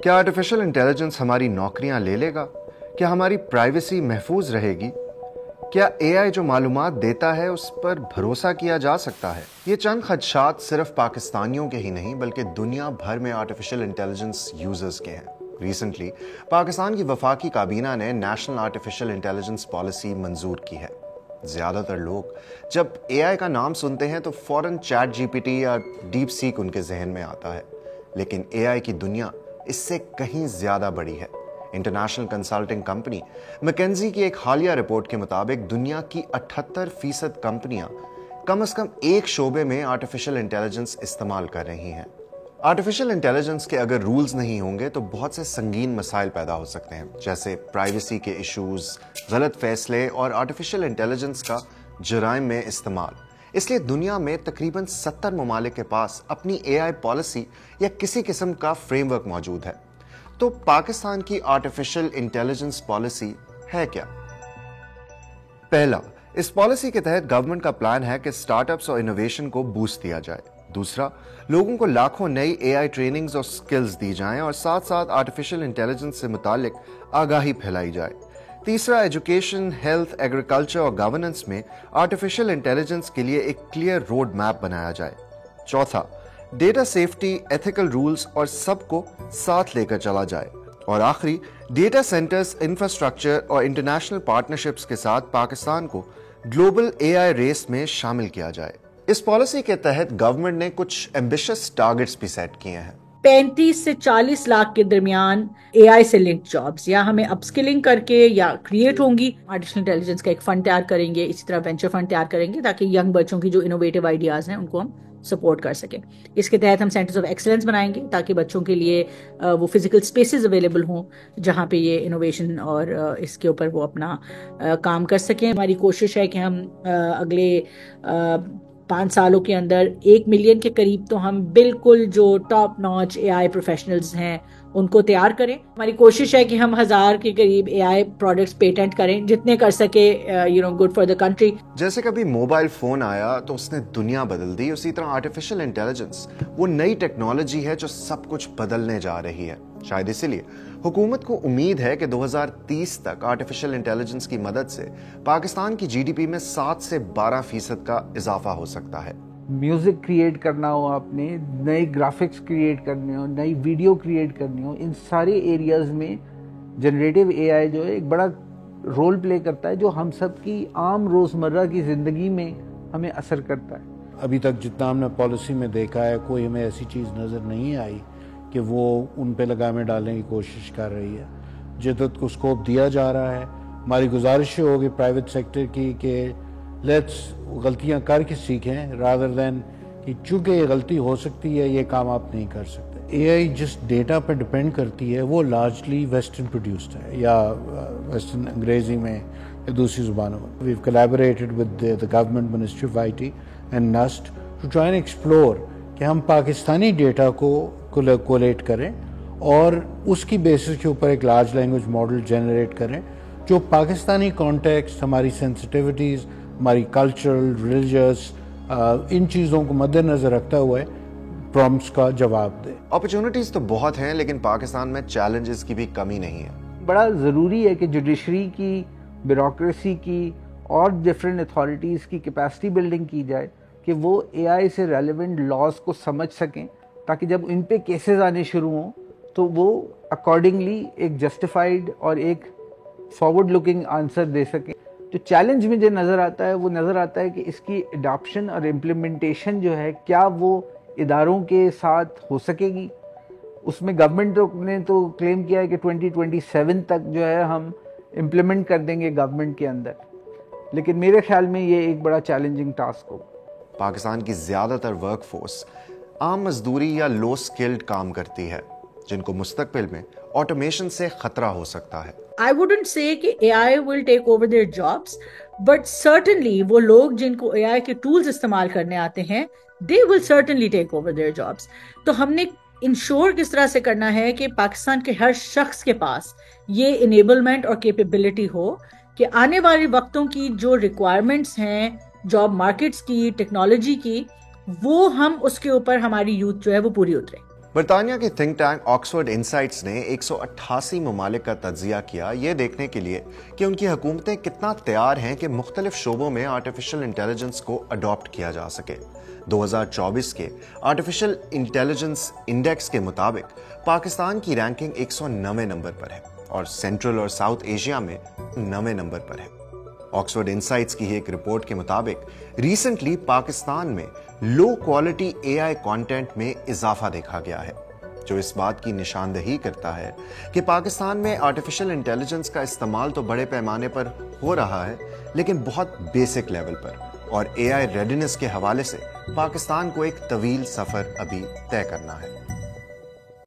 کیا artificial intelligence ہماری نوکریاں لے لے گا؟ کیا ہماری پرائیویسی محفوظ رہے گی؟ کیا اے آئی جو معلومات دیتا ہے اس پر بھروسہ کیا جا سکتا ہے؟ یہ چند خدشات صرف پاکستانیوں کے ہی نہیں بلکہ دنیا بھر میں آرٹیفیشل انٹیلیجنس یوزرز کے ہیں۔ ریسنٹلی پاکستان کی وفاقی کابینہ نے نیشنل آرٹیفیشل انٹیلیجنس پالیسی منظور کی ہے۔ زیادہ تر لوگ جب اے آئی کا نام سنتے ہیں تو فوراً چیٹ جی پی ٹی یا ڈیپ سیک ان کے ذہن میں آتا ہے، لیکن اے آئی کی دنیا اس سے کہیں زیادہ بڑی ہے۔ انٹرنیشنل کنسلٹنگ کمپنی میکنزی کی ایک حالیہ رپورٹ کے مطابق دنیا کی 78% کمپنیاں کم از کم ایک شعبے میں آرٹیفیشل انٹیلیجنس استعمال کر رہی ہیں۔ آرٹیفیشل انٹیلیجنس کے اگر رولز نہیں ہوں گے تو بہت سے سنگین مسائل پیدا ہو سکتے ہیں، جیسے پرائیویسی کے ایشوز، غلط فیصلے اور آرٹیفیشل انٹیلیجنس کا جرائم میں استعمال۔ اس لیے دنیا میں تقریباً 70 ممالک کے پاس اپنی اے آئی پالیسی یا کسی قسم کا فریم ورک موجود ہے۔ تو پاکستان کی آرٹیفیشل انٹیلیجنس پالیسی ہے کیا؟ پہلا، اس پالیسی کے تحت گورنمنٹ کا پلان ہے کہ سٹارٹ اپس اور انوویشن کو بوسٹ دیا جائے۔ دوسرا، لوگوں کو لاکھوں نئی اے آئی ٹریننگز اور سکلز دی جائیں اور ساتھ ساتھ آرٹیفیشل انٹیلیجنس سے متعلق آگاہی پھیلائی جائے۔ تیسرا، ایجوکیشن، ہیلتھ، ایگریکلچر اور گورننس میں آرٹیفیشل انٹیلیجنس کے لیے ایک کلیئر روڈ میپ بنایا جائے۔ چوتھا، ڈیٹا سیفٹی، ایتھیکل رولز اور سب کو ساتھ لے کر چلا جائے۔ اور آخری، ڈیٹا سینٹرز، انفراسٹرکچر اور انٹرنیشنل پارٹنرشپس کے ساتھ پاکستان کو گلوبل اے آئی ریس میں شامل کیا جائے۔ اس پالیسی کے تحت گورنمنٹ نے کچھ ایمبیشس ٹارگٹس بھی سیٹ کیے ہیں۔ 35 سے 40 لاکھ کے درمیان اے آئی سے لنکڈ جابس یا ہمیں اپ سکلنگ کر کے یا کریٹ ہوں گی۔ آرٹیفیشل انٹیلیجنس کا ایک فنڈ تیار کریں گے، اسی طرح وینچر فنڈ تیار کریں گے تاکہ ینگ بچوں کی جو انوویٹیو آئیڈیاز ہیں ان کو ہم سپورٹ کر سکیں۔ اس کے تحت ہم سینٹرز آف ایکسلنس بنائیں گے تاکہ بچوں کے لیے وہ فزیکل اسپیسز اویلیبل ہوں جہاں پہ یہ انوویشن اور اس کے اوپر وہ اپنا کام کر سکیں۔ ہماری کوشش ہے کہ ہم اگلے 5 سالوں کے اندر 1 ملین کے قریب تو ہم بالکل جو ٹاپ ناچ اے آئی پروفیشنلز ہیں ان کو تیار کریں۔ ہماری کوشش ہے کہ ہم 1000 کے قریب اے آئی پروڈکٹس پیٹنٹ کریں، جتنے کر سکے گڈ فار دا کنٹری۔ جیسے کبھی موبائل فون آیا تو اس نے دنیا بدل دی، اسی طرح آرٹیفیشل انٹیلیجنس وہ نئی ٹیکنالوجی ہے جو سب کچھ بدلنے جا رہی ہے۔ شاید اسی لیے حکومت کو امید ہے کہ 2030 تک آرٹیفیشل انٹیلیجنس کی مدد سے پاکستان کی جی ڈی پی میں 7 سے 12% کا اضافہ ہو سکتا ہے۔ میوزک کریٹ کرنا ہو، آپ نے نئی گرافکس کریٹ کرنے ہو، نئی ویڈیو کریٹ کرنی ہو، ان سارے ایریاز میں جنریٹیو اے آئی جو ہے ایک بڑا رول پلے کرتا ہے جو ہم سب کی عام روزمرہ کی زندگی میں ہمیں اثر کرتا ہے۔ ابھی تک جتنا ہم نے پالیسی میں دیکھا ہے کوئی ہمیں ایسی چیز نظر نہیں آئی کہ وہ ان پہ لگامیں ڈالنے کی کوشش کر رہی ہے۔ جدت کو سکوپ دیا جا رہا ہے۔ ہماری گزارش ہوگی پرائیویٹ سیکٹر کی کہ لیٹس غلطیاں کر کے سیکھیں rather than کہ چونکہ یہ غلطی ہو سکتی ہے یہ کام آپ نہیں کر سکتے۔ اے آئی جس ڈیٹا پہ ڈپینڈ کرتی ہے وہ لارجلی ویسٹرن پروڈیوسڈ ہے یا ویسٹرن انگریزی میں یا دوسری زبانوں میں۔ We've collaborated with the government Ministry of IT and NUST to try and explore کہ ہم پاکستانی ڈیٹا کو کولیٹ کریں اور اس کی بیسس کے اوپر ایک لارج لینگویج ماڈل جنریٹ کریں جو پاکستانی کانٹیکسٹ، ہماری سینسٹیوٹیز، ہماری کلچرل، ریلیجیس ان چیزوں کو مد نظر رکھتا ہوا پرومپٹس کا جواب دے۔ اپرچونٹیز تو بہت ہیں لیکن پاکستان میں چیلنجز کی بھی کمی نہیں ہے۔ بڑا ضروری ہے کہ جوڈیشری کی، بیوروکریسی کی اور ڈفرینٹ اتھارٹیز کی کیپیسٹی بلڈنگ کی جائے کہ وہ اے آئی سے ریلیونٹ لاز کو سمجھ سکیں تاکہ جب ان پہ کیسز آنے شروع ہوں تو وہ اکارڈنگلی ایک جسٹیفائڈ اور ایک فارورڈ لکنگ آنسر دے سکیں۔ جو چیلنج مجھے نظر آتا ہے وہ نظر آتا ہے کہ اس کی اڈاپشن اور امپلیمنٹیشن جو ہے کیا وہ اداروں کے ساتھ ہو سکے گی۔ اس میں گورنمنٹ نے تو کلیم کیا ہے کہ 2027 تک جو ہے ہم امپلیمنٹ کر دیں گے گورنمنٹ کے اندر، لیکن میرے خیال میں یہ ایک بڑا چیلنجنگ ٹاسک ہوگا۔ پاکستان کی زیادہ تر ورک فورس عام مزدوری یا لو سکلڈ کام کرتی ہے جن کو مستقبل میں آٹومیشن سے خطرہ ہو سکتا ہے۔ I wouldn't say کہ AI will take over their jobs, but certainly وہ لوگ جن کو AI کے ٹولز استعمال کرنے آتے ہیں they will certainly take over their jobs۔ تو ہم نے انشور کس طرح سے کرنا ہے کہ پاکستان کے ہر شخص کے پاس یہ انیبلمنٹ اور کیپیبلٹی ہو کہ آنے والے وقتوں کی جو ریکوائرمنٹس ہیں جاب مارکیٹس کی، ٹیکنالوجی کی، وہ ہم اس کے اوپر ہماری یوتھ جو ہے وہ پوری اترے۔ برطانیہ کی تھنک ٹینک آکسفورڈ انسائٹس نے 188 ممالک کا تجزیہ کیا یہ دیکھنے کے لیے کہ ان کی حکومتیں کتنا تیار ہیں کہ مختلف شعبوں میں آرٹیفیشل انٹیلیجنس کو اڈاپٹ کیا جا سکے۔ 2024 کے آرٹیفیشل انٹیلیجنس انڈیکس کے مطابق پاکستان کی رینکنگ 109 نمبر پر ہے اور سینٹرل اور ساؤتھ ایشیا میں 9 نمبر پر ہے۔ آکسفورڈ انسائٹس کی ایک رپورٹ کے مطابق ریسنٹلی پاکستان میں لو کوالٹی اے آئی کانٹینٹ میں اضافہ دیکھا گیا ہے، جو اس بات کی نشاندہی کرتا ہے کہ پاکستان میں آرٹیفیشل انٹیلیجنس کا استعمال تو بڑے پیمانے پر ہو رہا ہے لیکن بہت بیسک لیول پر، اور اے آئی ریڈینس کے حوالے سے پاکستان کو ایک طویل سفر ابھی طے کرنا ہے۔